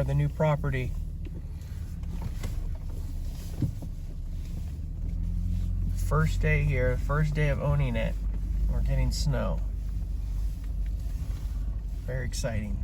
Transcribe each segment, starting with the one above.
are, the new property. First day here, first day of owning it. We're getting snow. Very exciting.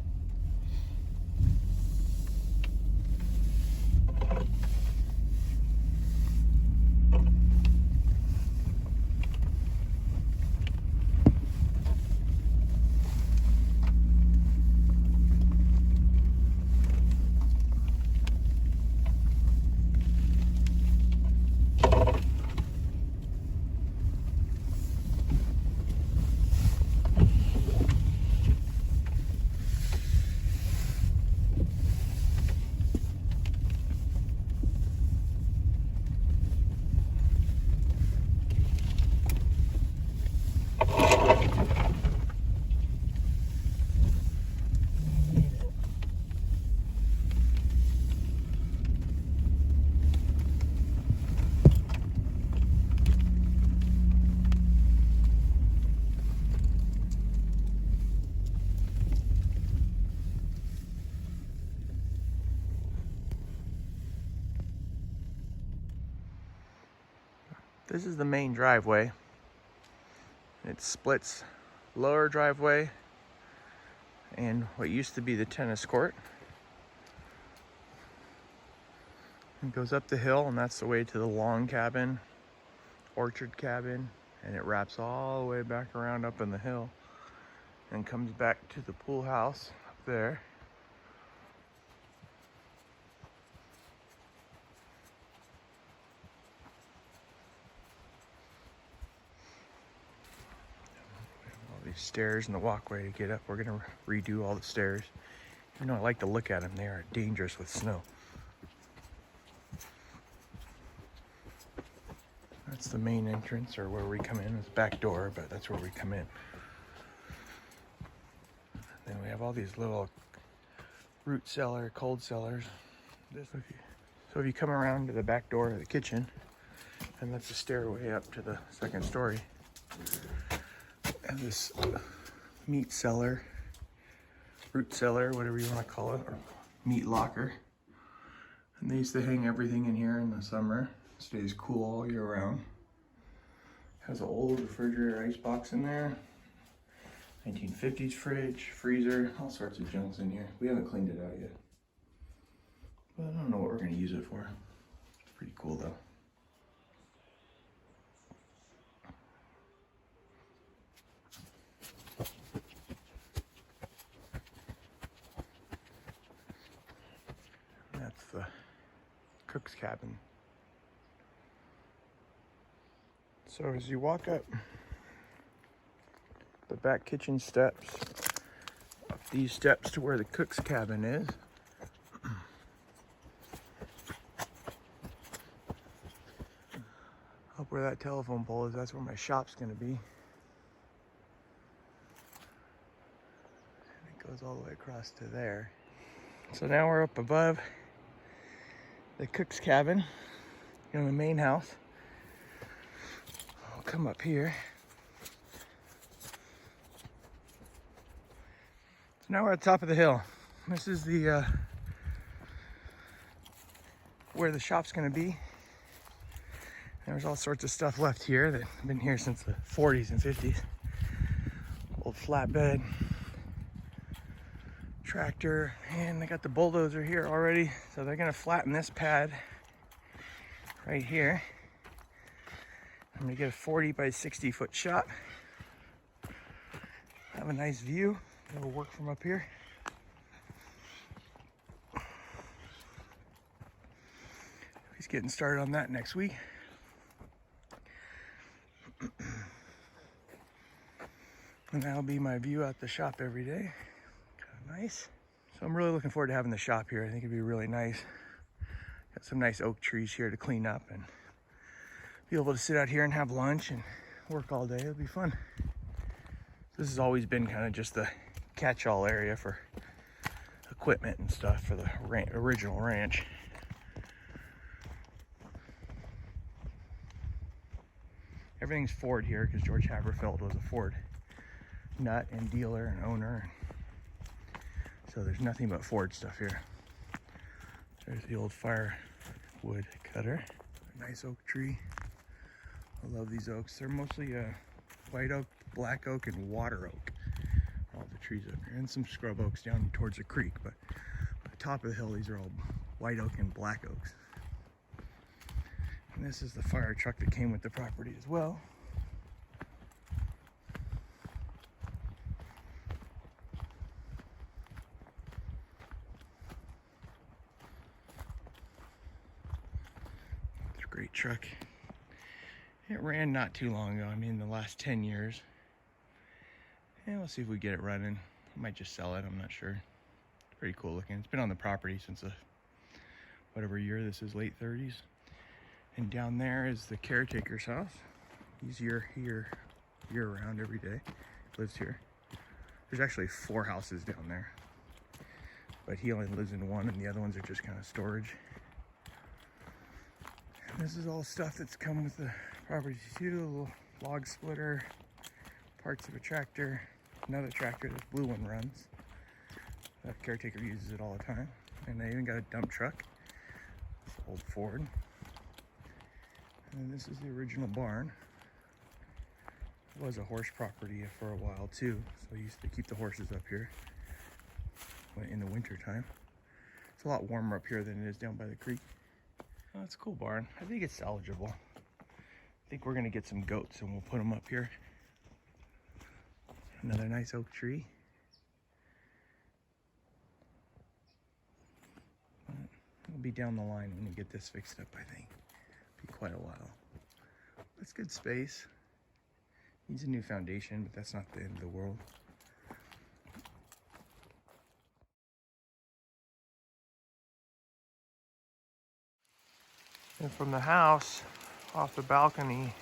This is the main driveway. It splits lower driveway and what used to be the tennis court. It goes up the hill, and that's the way to the long cabin, orchard cabin, and it wraps all the way back around up in the hill and comes back to the pool house up there. Stairs and the walkway to get up. We're gonna redo all the stairs. Even though I like to look at them, they are dangerous with snow. That's the main entrance, or where we come in. It's back door, but that's where we come in. Then we have all these little root cellar, cold cellars. So if you come around to the back door of the kitchen, and that's the stairway up to the second story. And this meat cellar, root cellar, whatever you want to call it, or meat locker. And they used to hang everything in here in the summer. It stays cool all year round. Has an old refrigerator icebox in there. 1950s fridge, freezer, all sorts of junks in here. We haven't cleaned it out yet. But I don't know what we're going to use it for. It's pretty cool though. That's the cook's cabin. So as you walk up the back kitchen steps, up these steps to where the cook's cabin is, up where that telephone pole is, that's where my shop's gonna be. And it goes all the way across to there. So now we're up above the cook's cabin in the main house. I'll come up here. So now we're at the top of the hill. This is the where the shop's gonna be. There's all sorts of stuff left here that's been here since the 40s and 50s. Old flatbed, tractor, and they got the bulldozer here already. So they're gonna flatten this pad right here. I'm gonna get a 40 by 60 foot shot. Have a nice view. It'll work from up here. He's getting started on that next week. And that'll be my view out the shop every day. Kind of nice. So I'm really looking forward to having the shop here. I think it'd be really nice. Got some nice oak trees here to clean up and be able to sit out here and have lunch and work all day. It'll be fun. This has always been kind of just the catch-all area for equipment and stuff for the original ranch. Everything's Ford here because George Haberfeld was a Ford nut and dealer and owner. So there's nothing but Ford stuff here. There's the old firewood cutter. A nice oak tree. I love these oaks. They're mostly white oak, black oak, and water oak. All the trees up here, and some scrub oaks down towards the creek. But at the top of the hill, these are all white oak and black oaks. And this is the fire truck that came with the property as well. It's a great truck. It ran not too long ago, I mean the last 10 years. And we'll see if we get it running. I might just sell it, I'm not sure. It's pretty cool looking. It's been on the property since whatever year this is, late 30s. And down there is the caretaker's house. He's year round every day. Lives here. There's actually 4 houses down there. But he only lives in one, and the other ones are just kind of storage. And this is all stuff that's come with the property too. A little log splitter, parts of a tractor, another tractor, this blue one runs. The caretaker uses it all the time. And they even got a dump truck. This old Ford. And this is the original barn. It was a horse property for a while too, so we used to keep the horses up here in the winter time. It's a lot warmer up here than it is down by the creek. Oh, it's a cool barn. I think it's salvageable. I think we're gonna get some goats and we'll put them up here. Another nice oak tree. It'll be down the line when we get this fixed up, I think. Be quite a while. That's good space. Needs a new foundation, but that's not the end of the world. And from the house, off the balcony,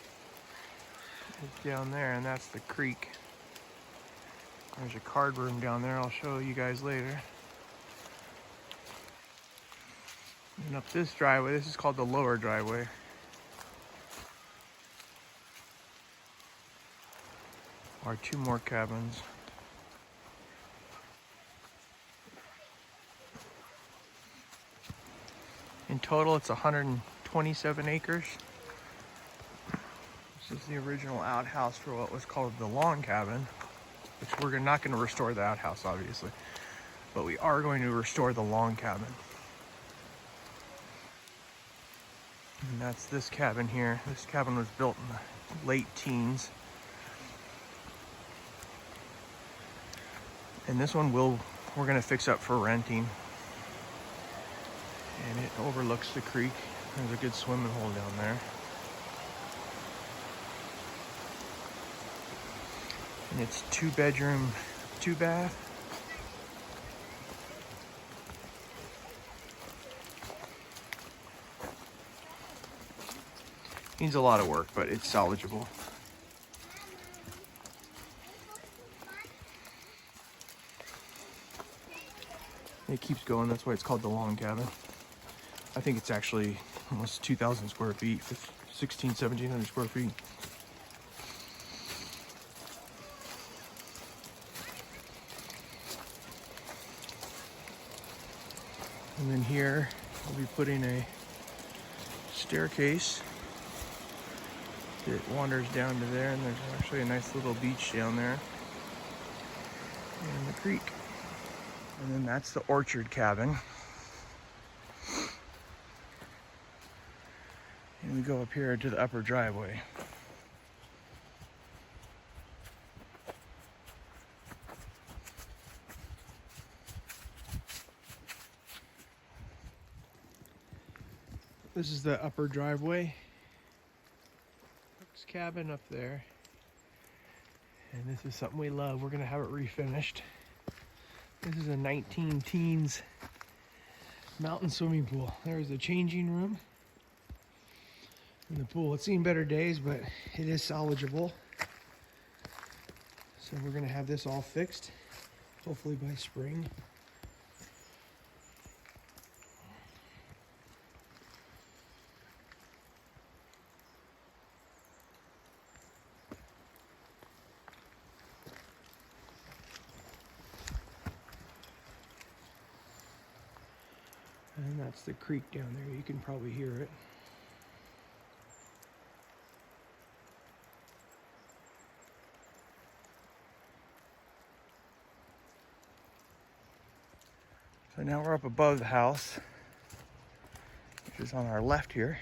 is down there, and that's the creek. There's a card room down there, I'll show you guys later. And up this driveway, this is called the lower driveway. Are 2 more cabins. In total, it's 127 acres. This is the original outhouse for what was called the log cabin, which we're not going to restore the outhouse, obviously, but we are going to restore the log cabin. And that's this cabin here. This cabin was built in the late teens. And this one we're gonna fix up for renting. And it overlooks the creek. There's a good swimming hole down there. And it's 2 bedroom, 2 bath. Needs a lot of work, but it's salvageable. It keeps going, that's why it's called the log cabin. I think it's actually almost 2,000 square feet, 1,700 square feet. And then here, we'll be putting a staircase that wanders down to there, and there's actually a nice little beach down there. And the creek. And then that's the orchard cabin. And we go up here to the upper driveway. This is the upper driveway. This cabin up there. And this is something we love. We're gonna have it refinished. This is a 19 teens mountain swimming pool. There's the changing room in the pool. It's seen better days, but it is salvageable. So we're gonna have this all fixed, hopefully by spring. And that's the creek down there. You can probably hear it. So now we're up above the house, which is on our left here.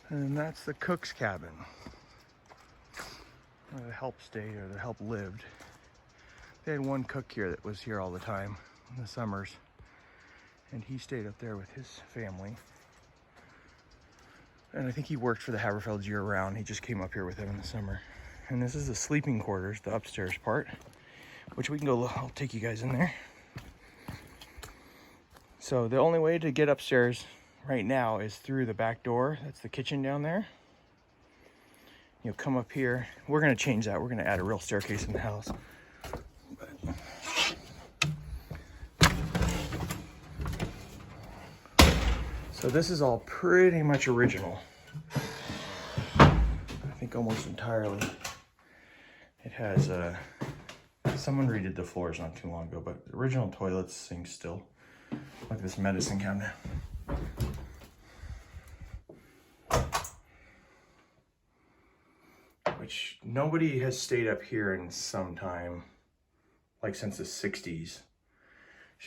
And that's the cook's cabin, where the help stayed, or the help lived. They had one cook here that was here all the time in the summers, and he stayed up there with his family. And I think he worked for the Haverfelds year round. He just came up here with them in the summer. And this is the sleeping quarters, the upstairs part, which we can go, I'll take you guys in there. So the only way to get upstairs right now is through the back door. That's the kitchen down there. You'll come up here. We're gonna change that. We're gonna add a real staircase in the house. So this is all pretty much original. I think almost entirely. It has someone redid the floors not too long ago, but the original toilets sink still. Like this medicine cabinet. Which nobody has stayed up here in some time, like since the 60s.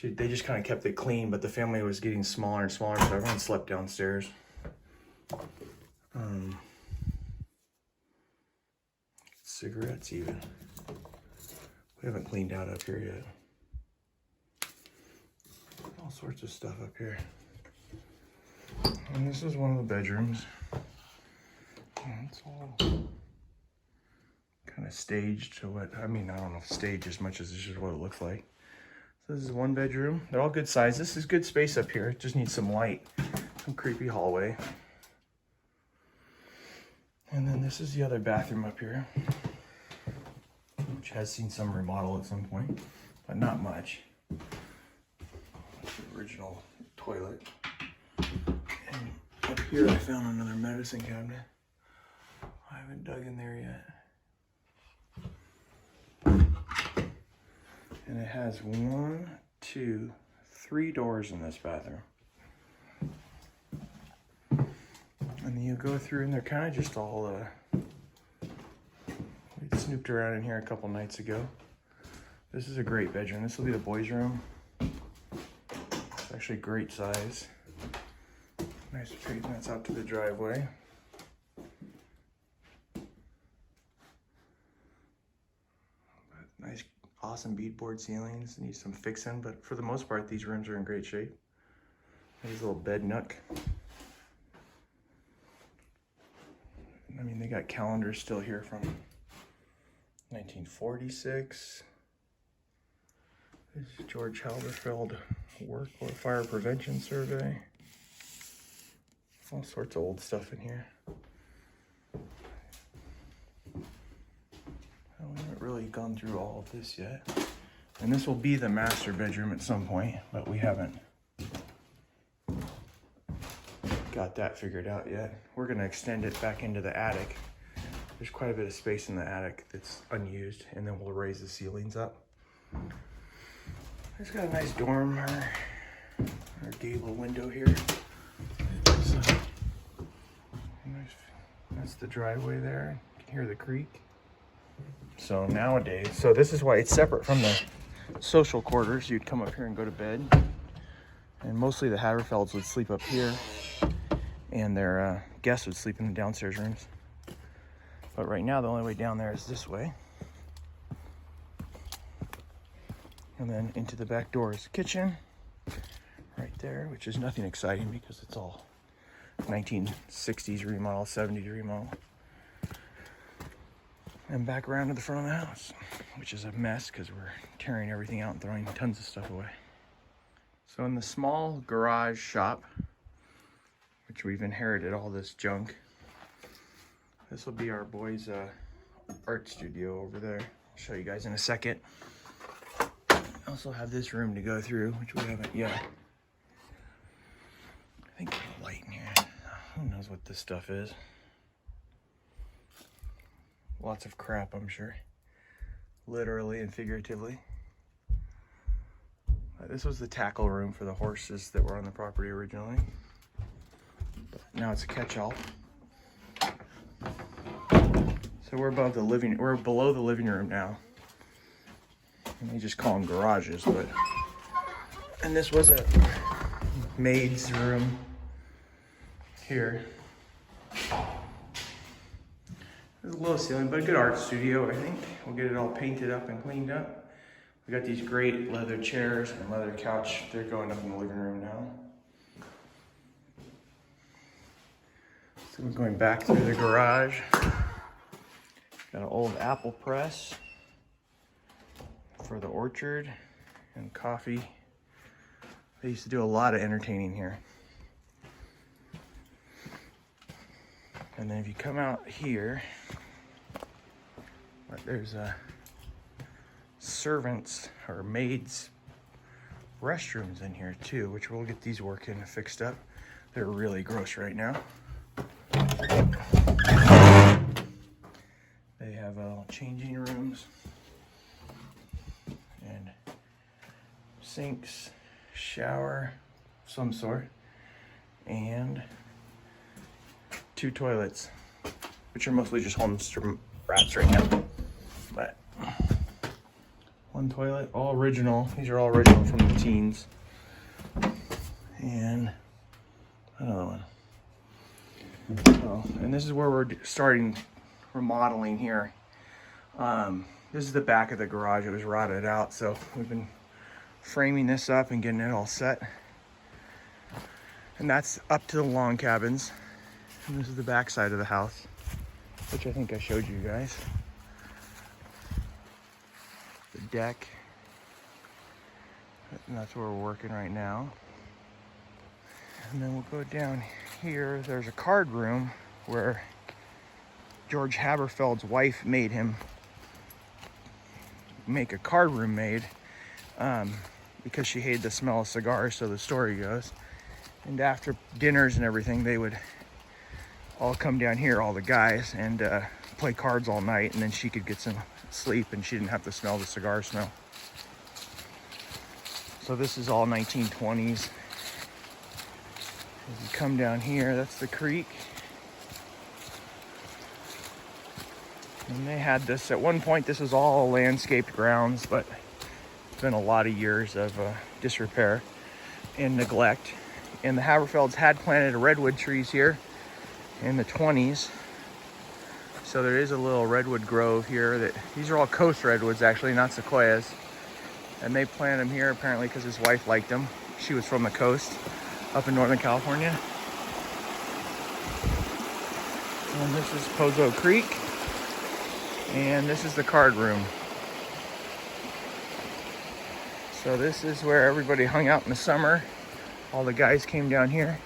They just kind of kept it clean, but the family was getting smaller and smaller, so everyone slept downstairs. Cigarettes even. We haven't cleaned out up here yet. All sorts of stuff up here. And this is one of the bedrooms. It's all kind of staged to what, I mean, I don't know if staged as much as this is what it looks like. So this is one bedroom. They're all good size. This is good space up here. It just needs some light. Some creepy hallway. And then this is the other bathroom up here, which has seen some remodel at some point, but not much. That's the original toilet. And up here I found another medicine cabinet. I haven't dug in there yet. And it has 1, 2, 3 doors in this bathroom. And then you go through and they're kind of just all, we snooped around in here a couple nights ago. This is a great bedroom. This will be the boys' room. It's actually great size. Nice straight, that's out to the driveway. But nice, awesome beadboard ceilings. Need some fixing, but for the most part, these rooms are in great shape. There's a little bed nook. I mean, they got calendars still here from 1946. This is George Halberfeld work or fire prevention survey. All sorts of old stuff in here. We haven't really gone through all of this yet. And this will be the master bedroom at some point, but we haven't got that figured out yet. We're gonna extend it back into the attic. There's quite a bit of space in the attic that's unused, and then we'll raise the ceilings up. It's got a nice dorm, our gable window here. That's the driveway there. You can hear the creek. So nowadays, so this is why it's separate from the social quarters. You'd come up here and go to bed. And mostly the Haverfelds would sleep up here, and their guests would sleep in the downstairs rooms. But right now, the only way down there is this way. And then into the back door is the kitchen, right there, which is nothing exciting because it's all 1960s remodel, 70s remodel. And back around to the front of the house, which is a mess because we're tearing everything out and throwing tons of stuff away. So in the small garage shop, which we've inherited all this junk, this will be our boys' art studio over there. I'll show you guys in a second. I also have this room to go through, which we haven't yet. I think there's a light in here. Who knows what this stuff is? lots of crap, I'm sure. Literally and figuratively. This was the tackle room for the horses that were on the property originally. But now it's a catch-all. So we're below the living room now. And they just call them garages, but. And this was a maid's room here. There's a low ceiling, but a good art studio, I think. We'll get it all painted up and cleaned up. We got these great leather chairs and leather couch. They're going up in the living room now. So we're going back through the garage. Got an old apple press for the orchard and coffee. They used to do a lot of entertaining here. And then if you come out here, there's a servants or maids restrooms in here too, which we'll get these working and fixed up. They're really gross right now. They have changing rooms and sinks, shower of some sort, and 2 toilets, which are mostly just homeless rats right now. But 1 toilet, all original. These are all original from the teens. And another one. Oh, and this is where we're starting remodeling here. This is the back of the garage. It was rotted out, so we've been framing this up and getting it all set. And that's up to the log cabins. And this is the back side of the house, which I think I showed you guys. The deck. And that's where we're working right now. And then we'll go down here. There's a card room where George Haberfeld's wife made him make a card room made because she hated the smell of cigars, so the story goes. And after dinners and everything, they would all come down here, all the guys, and play cards all night, and then she could get some sleep and she didn't have to smell the cigar smell. So this is all 1920s. As you come down here, that's the creek. And they had this, at one point this was all landscaped grounds, but it's been a lot of years of disrepair and neglect. And the Haberfelds had planted redwood trees here in the 20s. So there is a little redwood grove here. These are all coast redwoods actually, not sequoias. And they planted them here apparently because his wife liked them. She was from the coast up in Northern California. And this is Pozo Creek. And this is the card room. So this is where everybody hung out in the summer. All the guys came down here.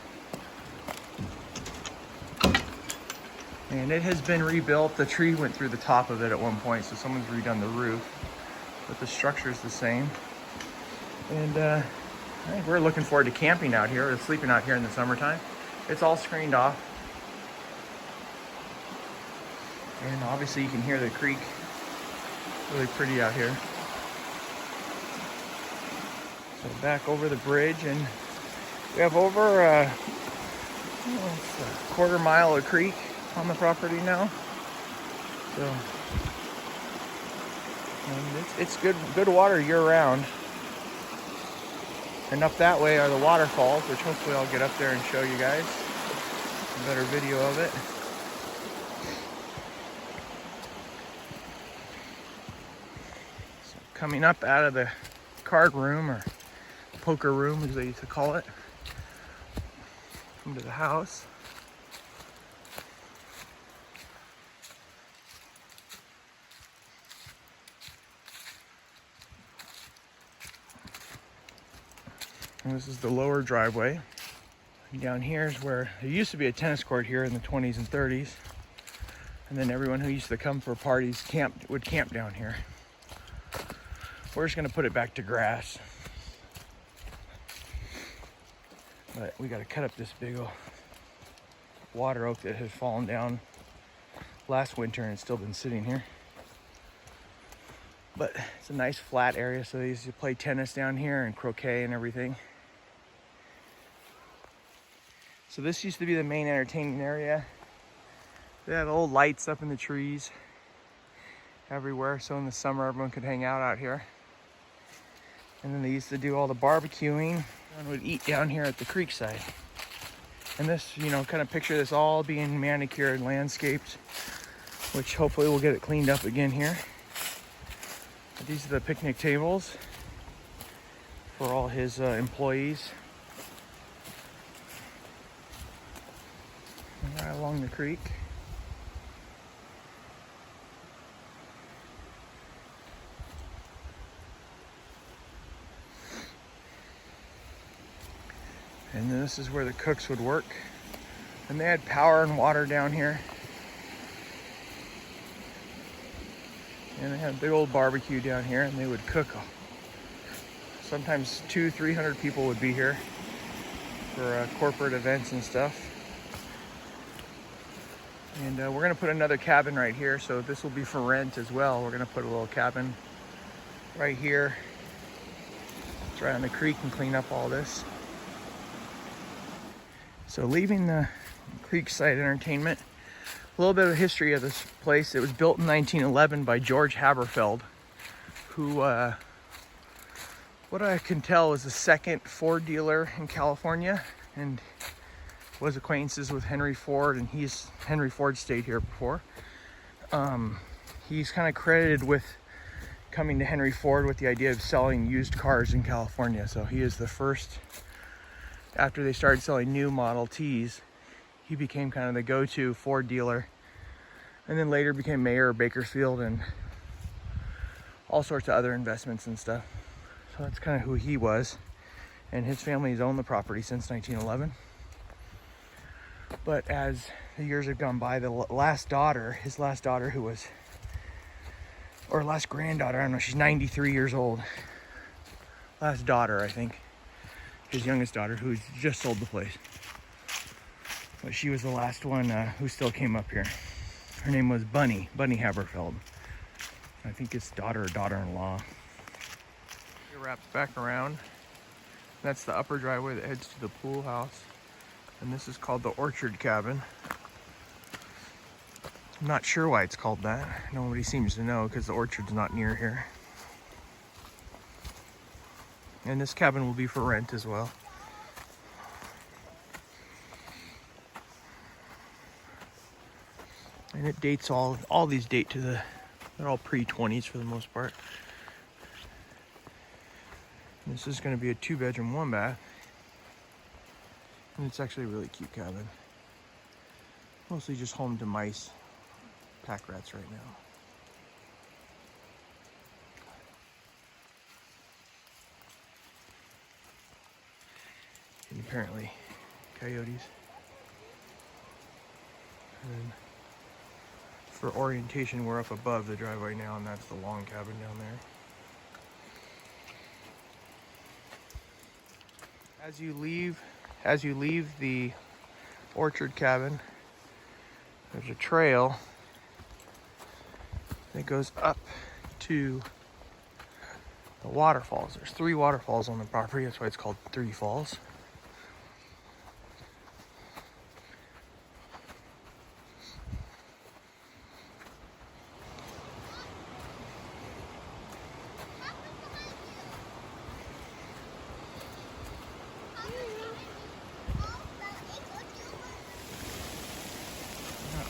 And it has been rebuilt. The tree went through the top of it at one point, so someone's redone the roof. But the structure is the same. And I think we're looking forward to camping out here, or sleeping out here in the summertime. It's all screened off. And obviously you can hear the creek. Really pretty out here. So back over the bridge, and we have over a quarter mile of creek on the property now. So and it's good water year round. And up that way are the waterfalls, which hopefully I'll get up there and show you guys a better video of it. So coming up out of the card room, or poker room as they used to call it, into the house. And this is the lower driveway. And down here is where there used to be a tennis court here in the 20s and 30s. And then everyone who used to come for parties would camp down here. We're just gonna put it back to grass. But we gotta cut up this big old water oak that has fallen down last winter and it's still been sitting here. But it's a nice flat area, so they used to play tennis down here and croquet and everything. So this used to be the main entertaining area. They had old lights up in the trees everywhere, so in the summer everyone could hang out here. And then they used to do all the barbecuing and would eat down here at the creek side. And this, you know, kind of picture this all being manicured, landscaped, which hopefully we'll get it cleaned up again here. But these are the picnic tables for all his employees. And right along the creek. And then this is where the cooks would work. And they had power and water down here. And they had a big old barbecue down here, and they would cook. Sometimes 200-300 people would be here for corporate events and stuff. And we're gonna put another cabin right here, so this will be for rent as well. We're gonna put a little cabin right here. It's right on the creek and clean up all this. So leaving the Creekside Entertainment, a little bit of history of this place. It was built in 1911 by George Haberfeld, who, what I can tell, was the second Ford dealer in California, and was acquaintances with Henry Ford, and Henry Ford stayed here before. He's kind of credited with coming to Henry Ford with the idea of selling used cars in California. So he is the first. After they started selling new Model Ts, he became kind of the go-to Ford dealer, and then later became mayor of Bakersfield and all sorts of other investments and stuff. So that's kind of who he was, and his family has owned the property since 1911. But as the years have gone by, his last daughter who was, or last granddaughter, I don't know, she's 93 years old. Last daughter, I think. His youngest daughter, who's just sold the place. But she was the last one who still came up here. Her name was Bunny Haberfeld. I think it's daughter or daughter-in-law. It wraps back around. That's the upper driveway that heads to the pool house. And this is called the Orchard Cabin. I'm not sure why it's called that. Nobody seems to know because the orchard's not near here. And this cabin will be for rent as well. And it dates all these date to they're all pre-20s for the most part. And this is going to be a 2-bedroom, 1-bath. And it's actually a really cute cabin. Mostly just home to mice, pack rats right now. And apparently coyotes. And for orientation, we're up above the driveway now, and that's the long cabin down there. As you leave the orchard cabin, there's a trail that goes up to the waterfalls. There's 3 waterfalls on the property, that's why it's called 3 Falls.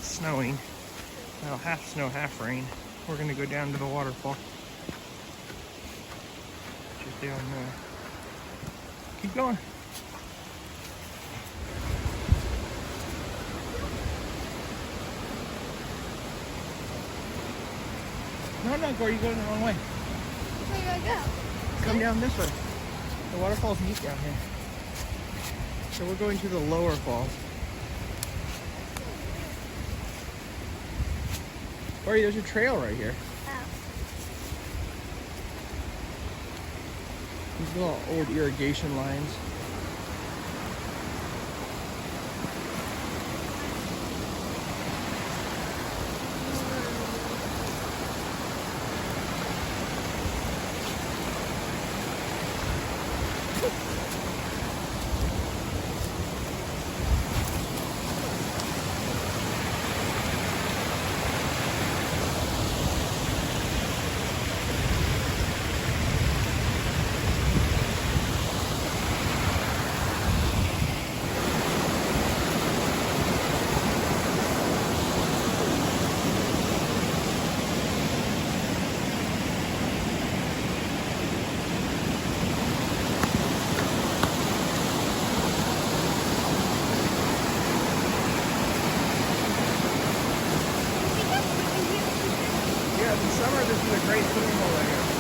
Snowing. Well, half snow, half rain. We're gonna go down to the waterfall. Just down there. Keep going. No, Gordy, you're going the wrong way. Where do I go? Come down this way. The waterfalls meet down here. So we're going to the lower falls. Gordy, there's a trail right here. Oh. These little old irrigation lines. In summer, this is a great swimming hole area.